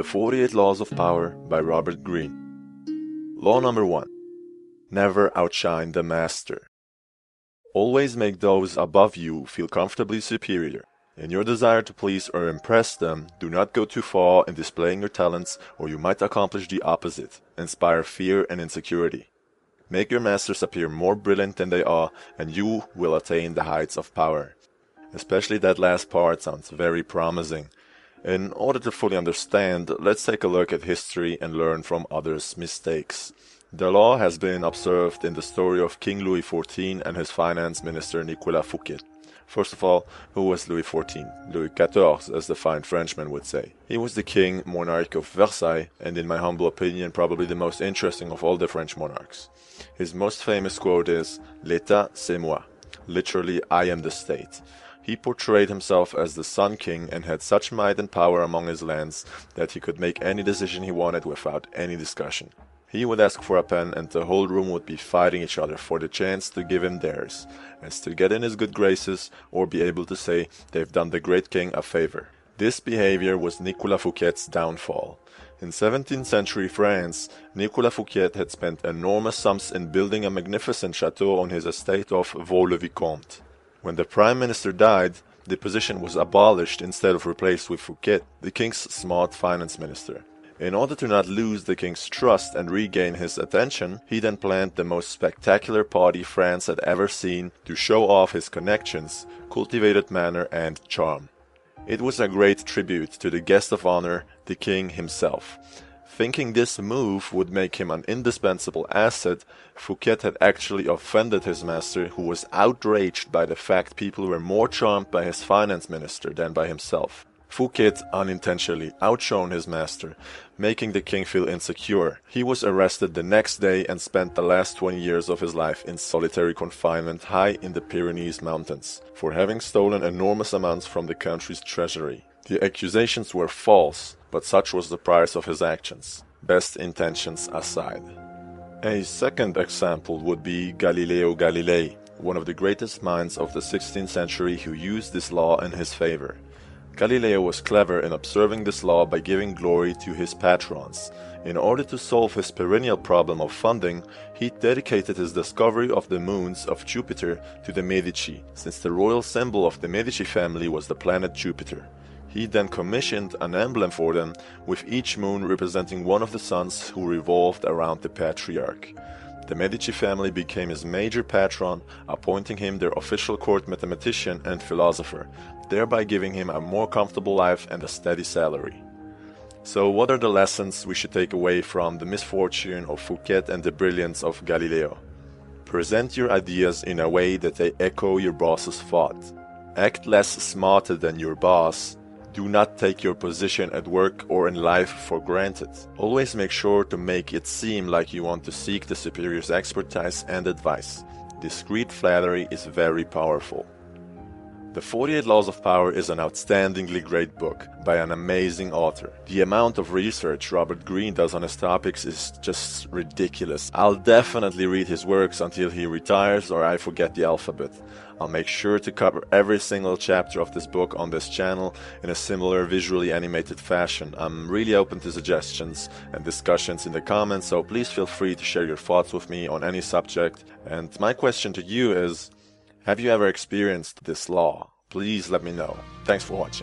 The 48 Laws of Power by Robert Greene. Law number 1. Never outshine the master. Always make those above you feel comfortably superior. In your desire to please or impress them, do not go too far in displaying your talents, or you might accomplish the opposite, inspire fear and insecurity. Make your masters appear more brilliant than they are, and you will attain the heights of power. Especially that last part sounds very promising. In order to fully understand, let's take a look at history and learn from others' mistakes. The law has been observed in the story of King Louis XIV and his finance minister Nicolas Fouquet. First of all, who was Louis XIV? Louis XIV, as the fine Frenchman would say. He was the king monarch of Versailles, and in my humble opinion, probably the most interesting of all the French monarchs. His most famous quote is, "L'État, c'est moi." Literally, I am the state. He portrayed himself as the Sun King and had such might and power among his lands that he could make any decision he wanted without any discussion. He would ask for a pen and the whole room would be fighting each other for the chance to give him theirs, as to get in his good graces or be able to say they've done the great king a favor. This behavior was Nicolas Fouquet's downfall. In 17th century France, Nicolas Fouquet had spent enormous sums in building a magnificent chateau on his estate of Vaux-le-Vicomte. When the prime minister died, the position was abolished instead of replaced with Fouquet, the king's smart finance minister. In order to not lose the king's trust and regain his attention, he then planned the most spectacular party France had ever seen to show off his connections, cultivated manner, and charm. It was a great tribute to the guest of honor, the king himself. Thinking this move would make him an indispensable asset, Fouquet had actually offended his master, who was outraged by the fact people were more charmed by his finance minister than by himself. Fouquet unintentionally outshone his master, making the king feel insecure. He was arrested the next day and spent the last 20 years of his life in solitary confinement high in the Pyrenees mountains, for having stolen enormous amounts from the country's treasury. The accusations were false, but such was the price of his actions, best intentions aside. A second example would be Galileo Galilei, one of the greatest minds of the 16th century who used this law in his favor. Galileo was clever in observing this law by giving glory to his patrons. In order to solve his perennial problem of funding, he dedicated his discovery of the moons of Jupiter to the Medici, since the royal symbol of the Medici family was the planet Jupiter. He then commissioned an emblem for them, with each moon representing one of the suns who revolved around the patriarch. The Medici family became his major patron, appointing him their official court mathematician and philosopher, thereby giving him a more comfortable life and a steady salary. So what are the lessons we should take away from the misfortune of Fouquet and the brilliance of Galileo? Present your ideas in a way that they echo your boss's thought. Act less smarter than your boss. Do not take your position at work or in life for granted. Always make sure to make it seem like you want to seek the superior's expertise and advice. Discreet flattery is very powerful. The 48 Laws of Power is an outstandingly great book by an amazing author. The amount of research Robert Greene does on his topics is just ridiculous. I'll definitely read his works until he retires or I forget the alphabet. I'll make sure to cover every single chapter of this book on this channel in a similar visually animated fashion. I'm really open to suggestions and discussions in the comments, so please feel free to share your thoughts with me on any subject. And my question to you is, have you ever experienced this law? Please let me know. Thanks for watching.